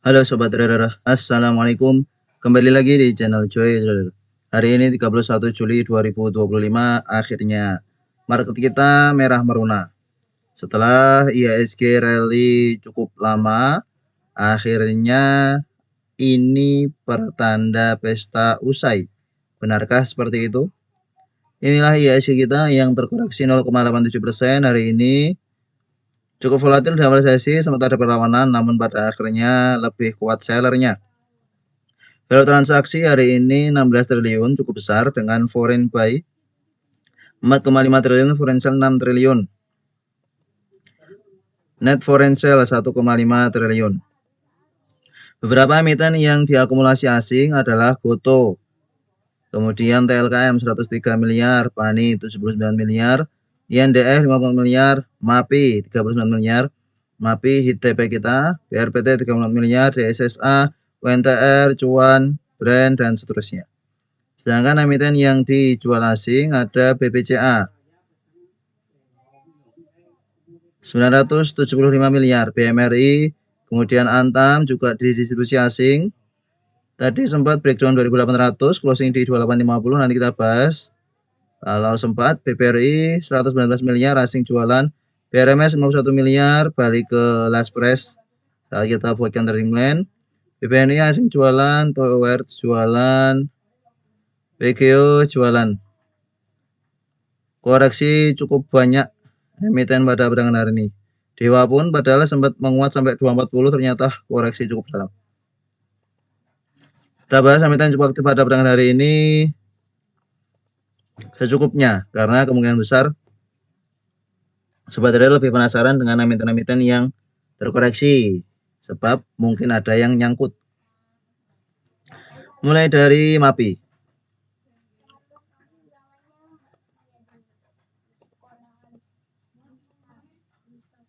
Halo Sobat Trader, Assalamualaikum. Kembali lagi di channel Joy Trader. Hari ini 31 Juli 2025, akhirnya market kita merah meruna. Setelah IHSG rally cukup lama, akhirnya ini pertanda pesta usai. Benarkah seperti itu? Inilah IHSG kita yang terkoreksi 0,87% hari ini. Cukup volatil di awal sesi, sempat ada perlawanan, namun pada akhirnya lebih kuat sellernya. Value transaksi hari ini 16 triliun, cukup besar dengan foreign buy 4,5 triliun, foreign sell 6 triliun. Net foreign sell 1,5 triliun. Beberapa emiten yang diakumulasi asing adalah Gotoh, kemudian TLKM 103 miliar, PANI 79 miliar, INDF 50 miliar, MAPI 39 miliar, MAPI hit TP kita, BRPT 34 miliar, DSSA, UNTR, Cuan, Brand, dan seterusnya. Sedangkan emiten yang dijual asing ada BBCA 975 miliar, BMRI, kemudian Antam juga didistribusi asing. Tadi sempat breakdown 2800, closing di 2850, nanti kita bahas. Kalau sempat BPRI 119 miliar asing jualan, BRMS 51 miliar balik ke last price saat kita buatkan trading plan. BPNI asing jualan, Tower jualan, PGO jualan. Koreksi cukup banyak emiten pada perdagangan hari ini. Dewa pun padahal sempat menguat sampai 240, ternyata koreksi cukup dalam. Kita bahas emiten cukup aktif pada perdagangan hari ini secukupnya, karena kemungkinan besar Sobat Trader lebih penasaran dengan emiten-emiten yang terkoreksi, sebab mungkin ada yang nyangkut. Mulai dari MAPI.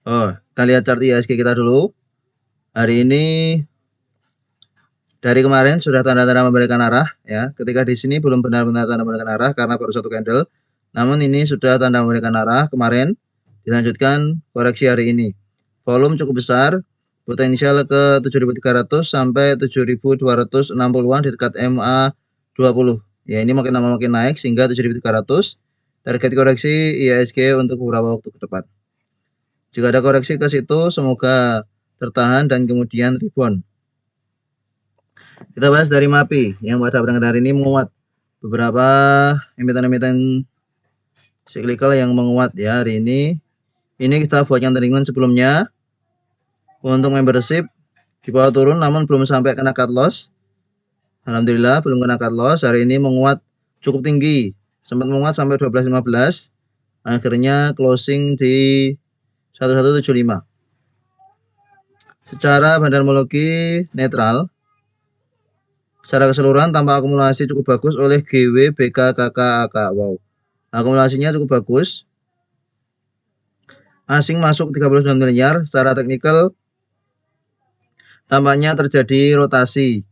Kita lihat chart IHSG kita dulu. Hari ini dari kemarin sudah tanda-tanda membalikan arah ya. Ketika di sini belum benar-benar tanda membalikan arah karena baru satu candle. Namun ini sudah tanda membalikan arah kemarin. Dilanjutkan koreksi hari ini. Volume cukup besar, potensial ke 7.300 sampai 7.260-an di dekat MA 20. Ya, ini makin lama makin naik sehingga 7.300. Target koreksi IHSG untuk beberapa waktu ke depan. Jika ada koreksi ke situ, semoga tertahan dan kemudian rebound. Kita bahas dari MAPI yang pada perdagangan hari ini menguat. Beberapa emiten-emiten cyclical yang menguat ya hari ini. Ini kita buatkan trading plan sebelumnya. Untuk membership di bawah turun namun belum sampai kena cut loss. Alhamdulillah belum kena cut loss. Hari ini menguat cukup tinggi. Sempat menguat sampai 12.15. Akhirnya closing di 1175. Secara bandarmologi netral. Secara keseluruhan tanpa akumulasi cukup bagus oleh GW, BK, KK, AK. Wow. Akumulasinya cukup bagus. Asing masuk 39 miliar. Secara teknikal tampaknya terjadi rotasi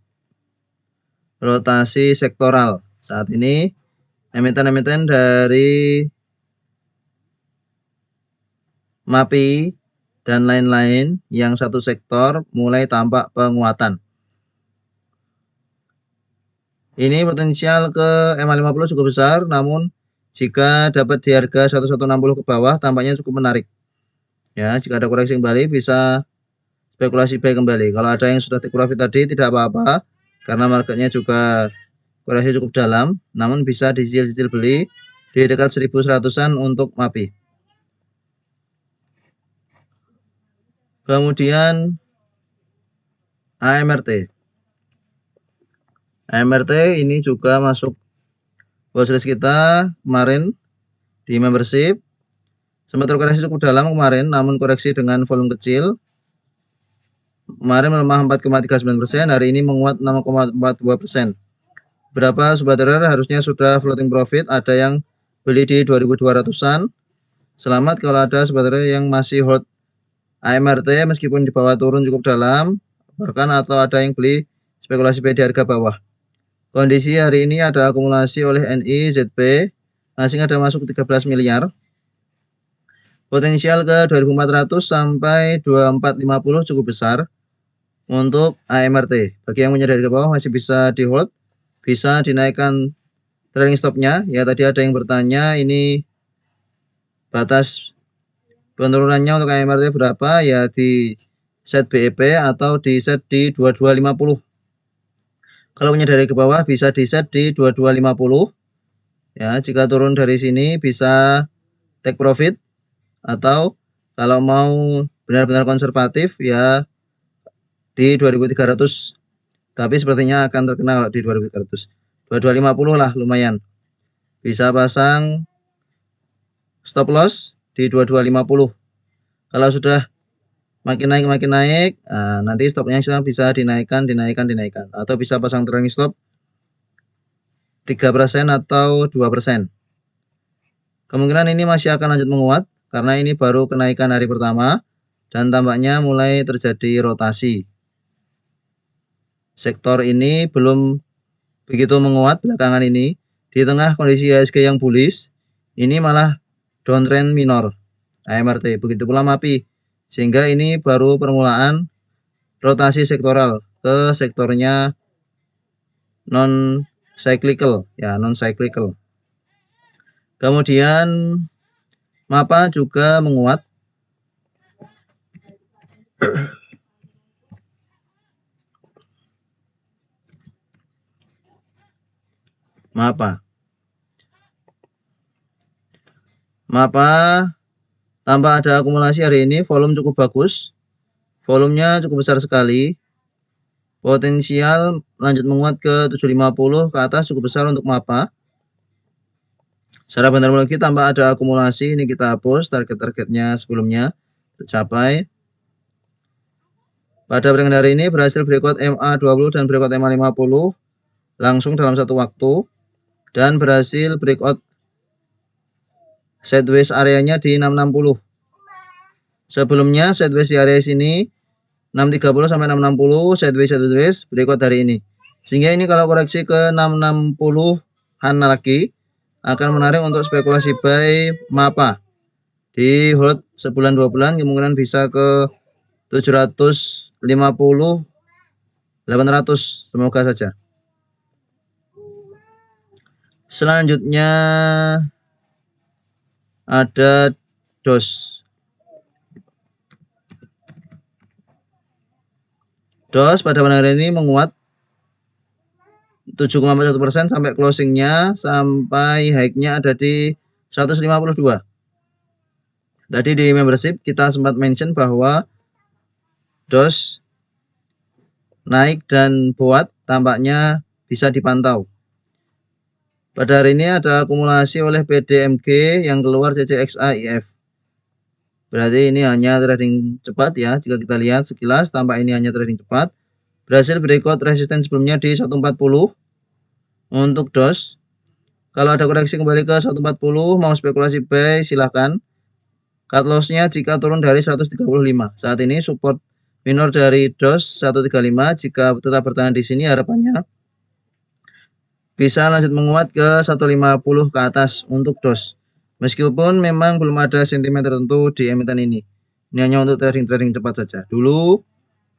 sektoral. Saat ini emiten-emiten dari MAPI dan lain-lain yang satu sektor mulai tampak penguatan. Ini potensial ke MA50 cukup besar, namun jika dapat di harga 1160 ke bawah tampaknya cukup menarik. Ya, jika ada koreksi kembali bisa spekulasi buy kembali. Kalau ada yang sudah take profit tadi tidak apa-apa, karena marketnya juga koreksi cukup dalam, namun bisa dicicil-cicil beli di dekat 1100-an untuk MAPI. Kemudian AMRT. AMRT ini juga masuk watchlist kita kemarin di membership. Sempat terkoreksi cukup dalam kemarin, namun koreksi dengan volume kecil. Kemarin melemah 4,39%, hari ini menguat 6,42%. Berapa Sobat Trader harusnya sudah floating profit, ada yang beli di 2200-an. Selamat kalau ada Sobat Trader yang masih hold AMRT meskipun di bawah turun cukup dalam, bahkan atau ada yang beli spekulasi buy di harga bawah. Kondisi hari ini ada akumulasi oleh NI, ZP, asing ada masuk 13 miliar. Potensial ke 2400 sampai 2450 cukup besar. untuk AMRT. Bagi yang punya dari ke bawah masih bisa di hold, bisa dinaikkan trailing stopnya. Ya tadi ada yang bertanya ini batas penurunannya untuk AMRT berapa, ya di set BEP atau di set di 2250. Kalau punya dari ke bawah bisa di set di 2250. Ya, jika turun dari sini bisa take profit, atau kalau mau benar-benar konservatif ya di 2300. Tapi sepertinya akan terkena kalau di 2300. 2250 lah lumayan. Bisa pasang stop loss di 2250. Kalau sudah makin naik, nanti stopnya sudah bisa dinaikkan, atau bisa pasang trailing stop 3% atau 2%. Kemungkinan ini masih akan lanjut menguat karena ini baru kenaikan hari pertama dan tampaknya mulai terjadi rotasi. Sektor ini belum begitu menguat belakangan ini. Di tengah kondisi IHSG yang bullish, ini malah downtrend minor AMRT, begitu pula MAPI. Sehingga ini baru permulaan rotasi sektoral ke sektornya non cyclical, ya non cyclical. Kemudian MAPA juga menguat. MAPA tanpa ada akumulasi hari ini, volume cukup bagus. Volumenya cukup besar sekali. Potensial lanjut menguat ke 750 ke atas cukup besar untuk MAPA. Secara bentarmologi tanpa ada akumulasi, ini kita hapus target-targetnya sebelumnya tercapai. Pada perdagangan hari ini berhasil breakout MA20 dan breakout MA50 langsung dalam satu waktu, dan berhasil breakout sideways areanya di 660. Sebelumnya sideways di area sini 630 sampai 660 sideways breakout hari ini. Sehingga ini kalau koreksi ke 660-an lagi akan menarik untuk spekulasi buy MAPA. Di hold sebulan 2 bulan kemungkinan bisa ke 750 800, semoga saja. Selanjutnya ada DOS. DOS pada hari ini menguat 7,41% sampai closingnya, sampai high-nya ada di 152. Tadi di membership kita sempat mention bahwa DOS naik dan buat tampaknya bisa dipantau. Pada hari ini ada akumulasi oleh PDMG yang keluar CCXA-IF. Berarti ini hanya trading cepat ya. Jika kita lihat sekilas tampak ini hanya trading cepat. Berhasil breakout resisten sebelumnya di 140 untuk DOS. Kalau ada koreksi kembali ke 140 mau spekulasi buy silahkan. Cut loss-nya jika turun dari 135. Saat ini support minor dari DOS 135. Jika tetap bertahan di sini harapannya bisa lanjut menguat ke 150 ke atas untuk DOS. Meskipun memang belum ada sentimen tertentu di emiten ini. Ini hanya untuk trading cepat saja. Dulu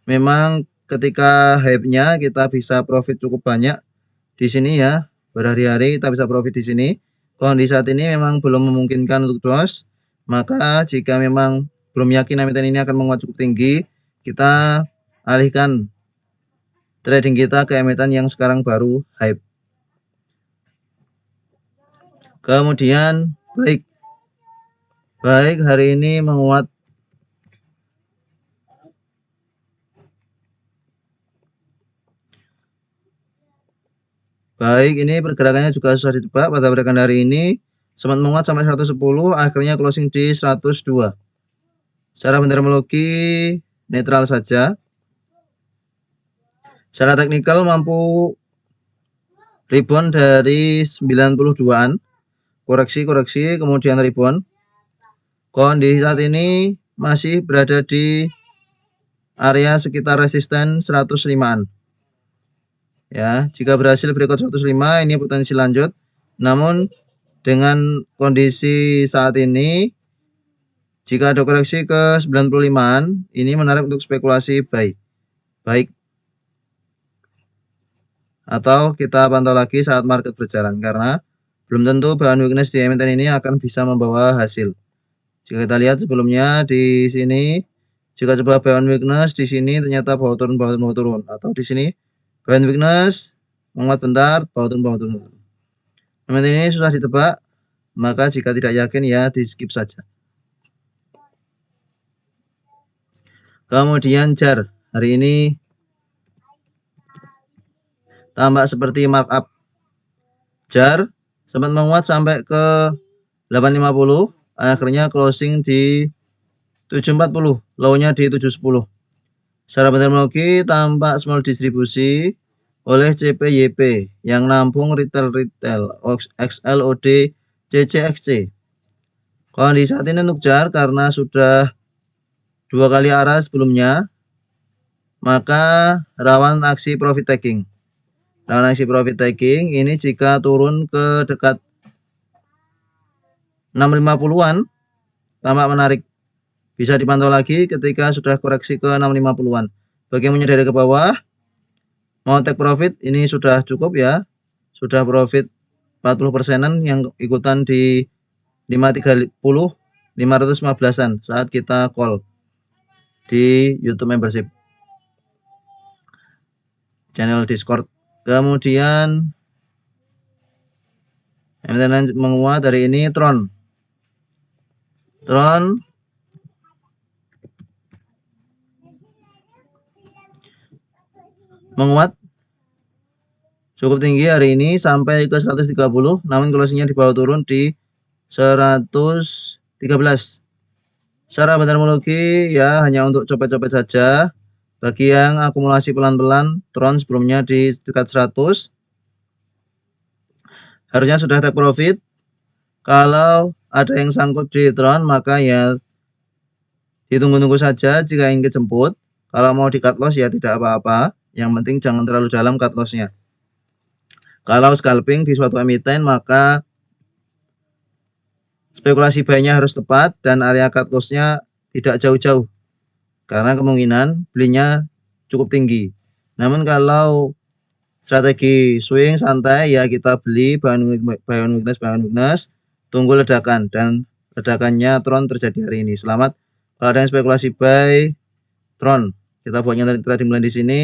memang ketika hype-nya kita bisa profit cukup banyak di sini ya. Berhari-hari kita bisa profit di sini. Kondisi saat ini memang belum memungkinkan untuk DOS. Maka jika memang belum yakin emiten ini akan menguat cukup tinggi, kita alihkan trading kita ke emiten yang sekarang baru hype. Kemudian baik hari ini menguat. Baik, ini pergerakannya juga susah ditebak. Pada pergerakan hari ini sempat menguat sampai 110, akhirnya closing di 102. Secara bentarmologi netral saja. Secara teknikal mampu rebound dari 92-an. Koreksi, kemudian rebound. Kondisi saat ini masih berada di area sekitar resisten 105-an. Ya, jika berhasil breakout 105 ini potensi lanjut. Namun dengan kondisi saat ini jika ada koreksi ke 95-an ini menarik untuk spekulasi buy. baik. Atau kita pantau lagi saat market berjalan, karena belum tentu bahan weakness di emiten ini akan bisa membawa hasil. Jika kita lihat sebelumnya di sini, jika coba bahan weakness di sini ternyata bawah turun, atau di sini bahan weakness menguat bentar, bawah turun. Emiten ini susah ditebak, maka jika tidak yakin ya di skip saja. Kemudian JAR hari ini tampak seperti markup. JAR sempat menguat sampai ke 850, akhirnya closing di 740, low-nya di 710. Secara teknologi tampak small distribusi oleh CPYP yang nampung retail XLOD CCXC. Kondisi saat ini untuk JAR karena sudah 2 kali arah sebelumnya, maka rawan aksi profit taking. Rawan aksi profit taking ini jika turun ke dekat 650-an tampak menarik. Bisa dipantau lagi ketika sudah koreksi ke 650-an. Bagi yang menyadari ke bawah, mau take profit ini sudah cukup ya. Sudah profit 40%-an yang ikutan di 530, 515-an saat kita call di YouTube membership channel Discord. Kemudian emiten menguat hari ini Tron menguat cukup tinggi hari ini sampai ke 130, namun closingnya di bawah turun di 113. Secara teknologi ya hanya untuk copet-copet saja. Bagi yang akumulasi pelan-pelan, Tron sebelumnya di dekat 100 harusnya sudah take profit. Kalau ada yang sangkut di Tron, maka ya ditunggu-tunggu saja jika ingin kejemput. Kalau mau di cut loss ya tidak apa-apa, yang penting jangan terlalu dalam cut lossnya. Kalau scalping di suatu emiten, maka spekulasi buy-nya harus tepat dan area cut loss-nya tidak jauh-jauh, karena kemungkinan belinya cukup tinggi. Namun kalau strategi swing santai ya kita beli bahan weakness, tunggu ledakan, dan ledakannya Tron terjadi hari ini. Selamat kalau ada yang spekulasi buy Tron. Kita buatnya trading plan di sini,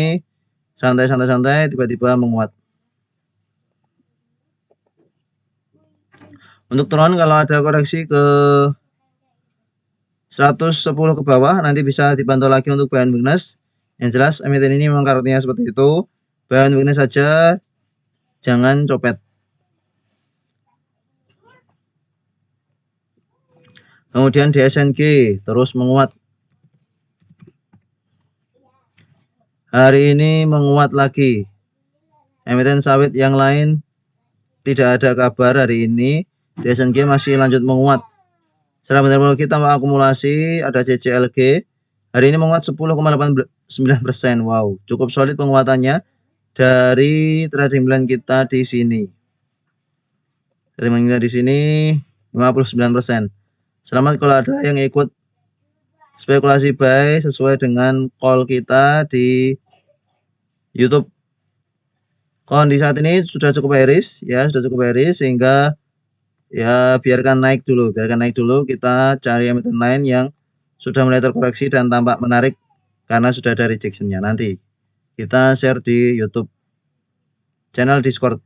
santai-santai tiba-tiba menguat. Untuk Tron kalau ada koreksi ke 110 ke bawah nanti bisa dipantau lagi untuk bahan weakness. Yang jelas emiten ini memang karakternya seperti itu. Bahan weakness saja, jangan copet. Kemudian DSNG terus menguat. Hari ini menguat lagi. Emiten sawit yang lain tidak ada kabar hari ini. DSNG masih lanjut menguat. Secara teknologi tambah akumulasi ada CCLG. Hari ini menguat 10,89%. Wow, cukup solid penguatannya dari trading plan kita di sini. Trading plan kita di sini 59%. Selamat kalau ada yang ikut spekulasi buy sesuai dengan call kita di YouTube. Kondisi saat ini sudah cukup bearish ya, sehingga ya biarkan naik dulu, kita cari emiten lain yang sudah mulai terkoreksi dan tampak menarik karena sudah ada rejection-nya. Nanti kita share di YouTube channel Discord.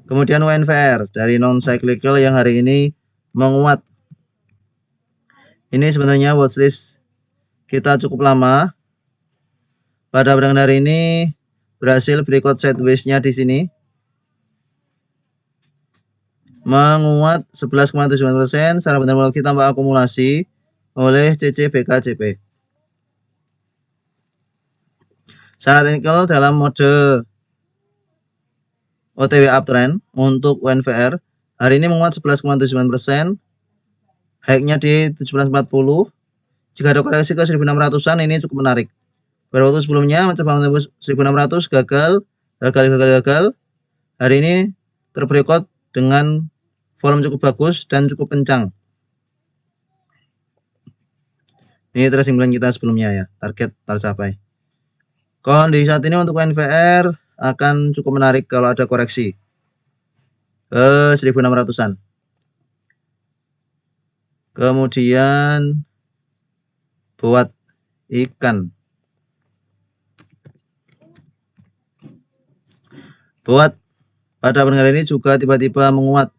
Kemudian UNVR dari non cyclical yang hari ini menguat. Ini sebenarnya watchlist kita cukup lama. Pada perdagangan hari ini berhasil breakout sideways-nya di sini. Menguat 11,79%, secara teknologi tambah akumulasi oleh CCBKCP. Secara teknikal dalam mode OTW uptrend untuk UNVR hari ini menguat 11,79%, high-nya di 1740. Jika ada koreksi ke 1600-an ini cukup menarik. Pada waktu sebelumnya mencoba menembus 1600 gagal. Hari ini terbreakout dengan volume cukup bagus dan cukup kencang. Ini trading plan kita sebelumnya ya, target tercapai. Kondisi saat ini untuk NVR akan cukup menarik kalau ada koreksi ke 1600-an. Kemudian buat ikan. Buat pada hari ini juga tiba-tiba menguat.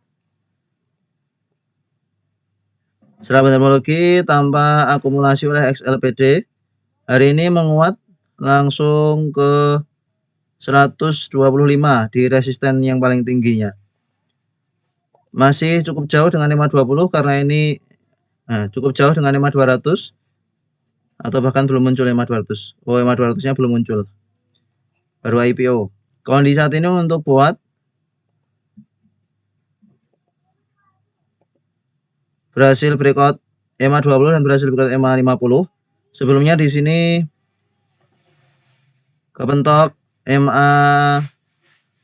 Secara teknologi tanpa akumulasi oleh XLPD, hari ini menguat langsung ke 125 di resisten yang paling tingginya. Masih cukup jauh dengan 520 karena ini cukup jauh dengan 5200 atau bahkan belum muncul 5200. Oh, 5200-nya belum muncul. Baru IPO. Kondisi saat ini untuk buat berhasil breakout EMA 20 dan berhasil breakout EMA 50. Sebelumnya di sini kepentok EMA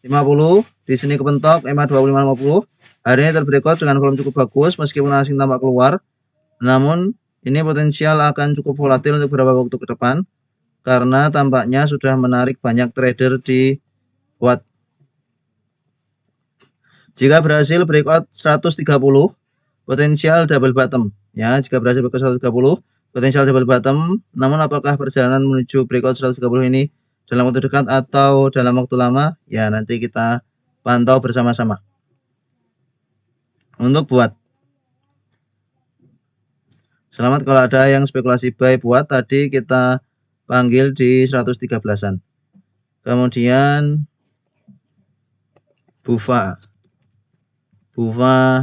50, di sini kepentok EMA 2550. Hari ini terbreakout dengan volume cukup bagus meskipun asing tampak keluar. Namun ini potensial akan cukup volatil untuk beberapa waktu ke depan karena tampaknya sudah menarik banyak trader di buat. Jika berhasil breakout 130, potensial double bottom. Ya, jika berhasil breakout 130, potensial double bottom. Namun apakah perjalanan menuju breakout 130 ini dalam waktu dekat atau dalam waktu lama? Ya, nanti kita pantau bersama-sama. Untuk buat. Selamat kalau ada yang spekulasi buy buat, tadi kita panggil di 113-an. Kemudian Bufa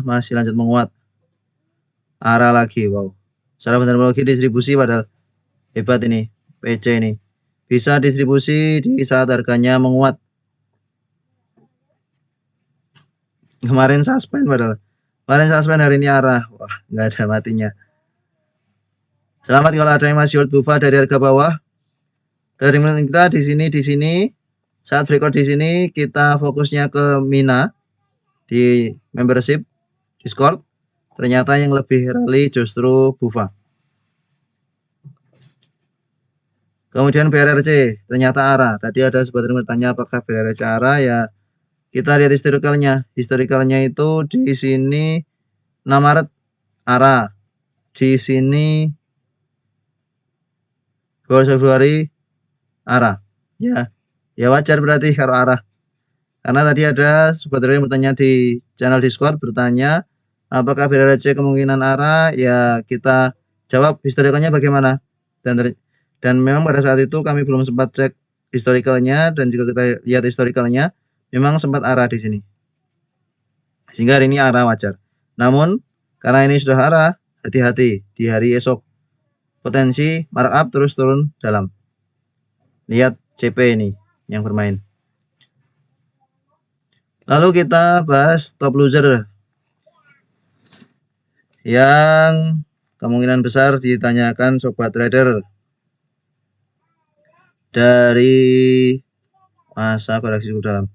masih lanjut menguat. Arah lagi, wow. Secara teknologi distribusi padahal hebat ini, PC ini. Bisa distribusi di saat harganya menguat. Kemarin suspend padahal. Kemarin suspend, hari ini arah. Wah, nggak ada matinya. Selamat kalau ada yang masih hold Bufa dari harga bawah. Trading plan kita di sini. Saat breakout di sini kita fokusnya ke Mina di membership Discord. Ternyata yang lebih rally justru Bufa. Kemudian BRRC ternyata arah. Tadi ada sebagian bertanya apakah BRRC arah, ya kita lihat historicalnya. Historicalnya itu di sini 6 Maret arah. Di sini 12 Februari arah. Ya wajar berarti kalau arah. Karena tadi ada sebagian yang bertanya di channel Discord bertanya apakah BRRC kemungkinan arah, ya kita jawab historicalnya bagaimana. Dan memang pada saat itu kami belum sempat cek historicalnya, dan juga kita lihat historicalnya memang sempat arah di sini. Sehingga hari ini arah wajar. Namun karena ini sudah arah, hati-hati di hari esok. Potensi markup terus turun dalam. Lihat CP ini yang bermain. Lalu kita bahas top loser yang kemungkinan besar ditanyakan sobat trader. Dari masa koreksi cukup dalam.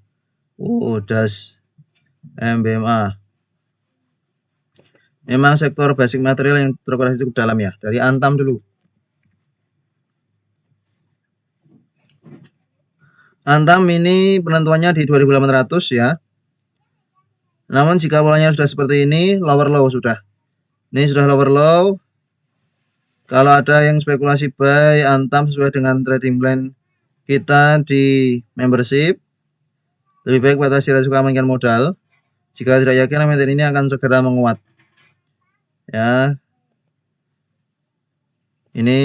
Das MBMA. Memang sektor basic material yang terkoreksi cukup dalam ya. Dari Antam dulu. Antam ini penentuannya di 2800 ya. Namun jika polanya sudah seperti ini, lower low sudah. Ini sudah lower low. Kalau ada yang spekulasi buy Antam sesuai dengan trading plan kita di membership, lebih baik batasi resiko, amankan modal. Jika tidak yakin, emiten ini akan segera menguat. Ya. Ini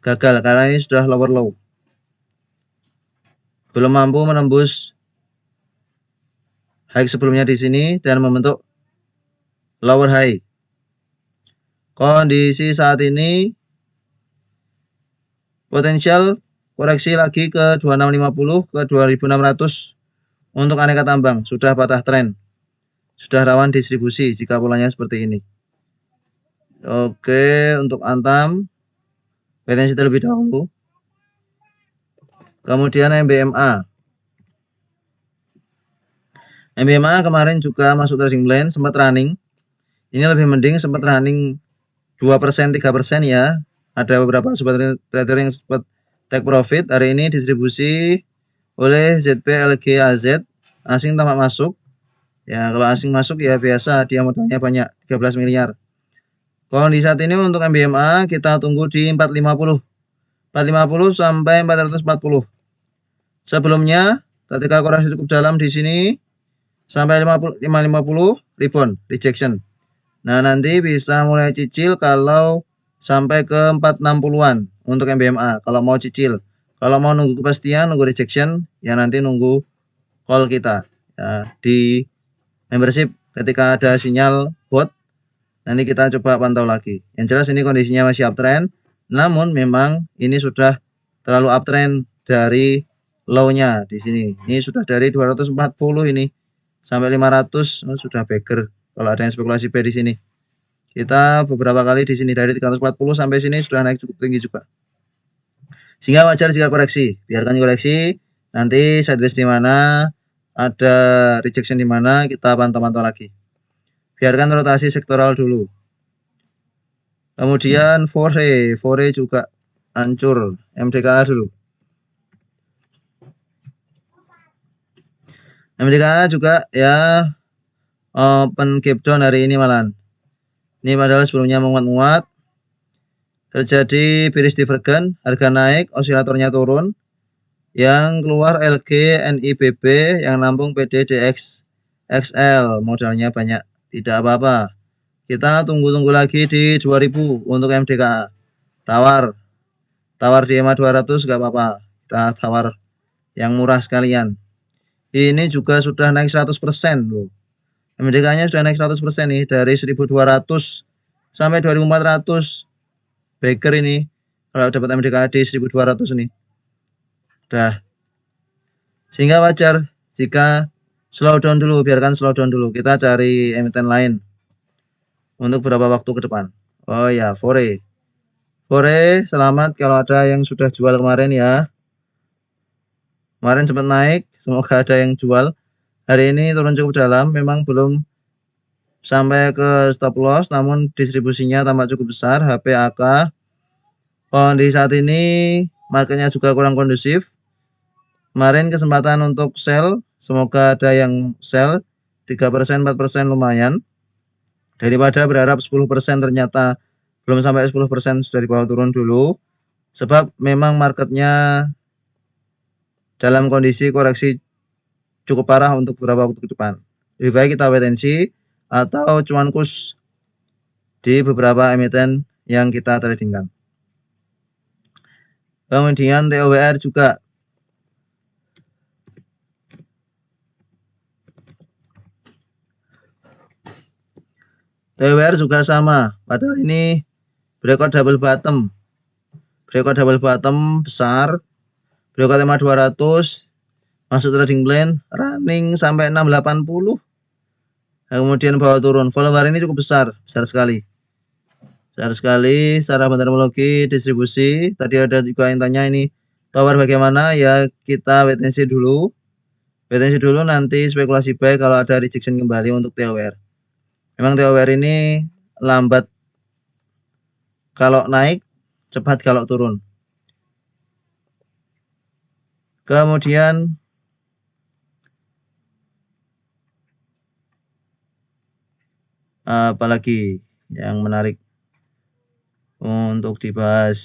gagal karena ini sudah lower low. Belum mampu menembus high sebelumnya di sini dan membentuk lower high. Kondisi saat ini potensial koreksi lagi ke 2650 ke 2600 untuk aneka tambang. Sudah patah tren. Sudah rawan distribusi jika polanya seperti ini. Oke, untuk Antam potensi terlebih dahulu. Kemudian MBMA. MBMA kemarin juga masuk trading plan, sempat running. Ini lebih mending sempat running 2%, 3% ya. Ada beberapa sobat trader yang sempat Take profit hari ini distribusi oleh ZP LG AZ, asing tampak masuk. Ya, kalau asing masuk ya biasa, dia modalnya banyak, 13 miliar. Kondisi saat ini untuk MBMA kita tunggu di 450. 450 sampai 440. Sebelumnya ketika koreksi cukup dalam di sini sampai 550 rebound rejection. Nah, nanti bisa mulai cicil kalau sampai ke 460-an untuk MBMA kalau mau cicil. Kalau mau nunggu kepastian, nunggu rejection, ya nanti nunggu call kita ya, di membership ketika ada sinyal bot. Nanti kita coba pantau lagi. Yang jelas ini kondisinya masih uptrend, namun memang ini sudah terlalu uptrend dari low-nya di sini. Ini sudah dari 240 ini sampai 500 sudah bagger kalau ada yang spekulasi buy di sini. Kita beberapa kali di sini dari 340 sampai sini sudah naik cukup tinggi juga. Sehingga wajar jika koreksi. Biarkan koreksi, nanti sideways di mana, ada rejection di mana, kita pantau-pantau lagi. Biarkan rotasi sektoral dulu. Kemudian Fore juga hancur, MDKA dulu. MDKA juga ya open gap down hari ini malahan. Ini padahal sebelumnya menguat-nguat. Terjadi bearish divergence, harga naik, osilatornya turun. Yang keluar LG, NIBB, yang nampung PDDX XL, modalnya banyak, tidak apa-apa. Kita tunggu-tunggu lagi di 2000 untuk MDKA. Tawar di EMA 200 gak apa-apa. Kita tawar yang murah sekalian. Ini juga sudah naik 100% loh. MDK-nya sudah naik 100% nih dari 1200 sampai 2400. Baker ini kalau dapat MDK di 1200 nih. Udah. Sehingga wajar jika slow down dulu, biarkan slow down dulu. Kita cari emiten lain untuk beberapa waktu ke depan. Oh ya, Fore, selamat kalau ada yang sudah jual kemarin ya. Kemarin sempat naik, semoga ada yang jual. Hari ini turun cukup dalam, memang belum sampai ke stop loss, namun distribusinya tampak cukup besar. HPAK, kondisi saat ini marketnya juga kurang kondusif. Kemarin kesempatan untuk sell, semoga ada yang sell, 3%, 4% lumayan. Daripada berharap 10% ternyata belum sampai 10% sudah dibawa turun dulu. Sebab memang marketnya dalam kondisi koreksi cukup parah untuk beberapa waktu ke depan. Lebih baik kita wait and see atau cuan kurs di beberapa emiten yang kita tradingkan. Kemudian TOWR juga. TOWR juga sama, padahal ini breakout double bottom. Breakout double bottom besar. Breakout EMA 200. Masuk trading plan, running sampai 680. Kemudian bawa turun. Volume hari ini cukup besar sekali. Besar sekali secara fundamentologi distribusi. Tadi ada juga yang tanya ini power bagaimana, ya kita wait and see dulu. Wait and see dulu, nanti spekulasi buy kalau ada rejection kembali untuk TOWR. Memang TOWR ini lambat kalau naik, cepat kalau turun. Kemudian apalagi yang menarik untuk dibahas?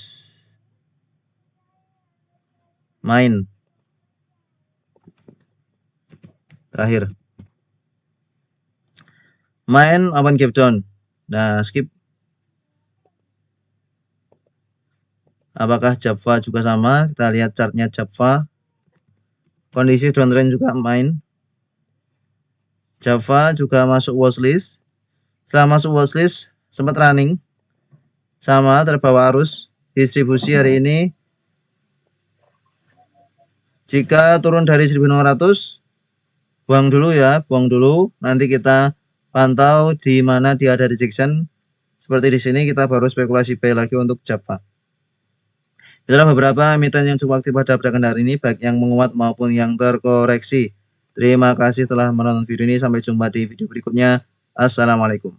Main terakhir. Main open gap down. Nah, skip. Apakah Java juga sama? Kita lihat chartnya Java. Kondisi downtrend juga main. Java juga masuk watchlist. Setelah masuk watchlist sempat running. Sama terbawa arus. Distribusi hari ini jika turun dari 1600 buang dulu ya, buang dulu. Nanti kita pantau di mana dia ada rejection. Seperti di sini kita baru spekulasi buy lagi untuk Java. Itulah beberapa emiten yang cukup aktif pada perdagangan hari ini, baik yang menguat maupun yang terkoreksi. Terima kasih telah menonton video ini. Sampai jumpa di video berikutnya. Assalamualaikum.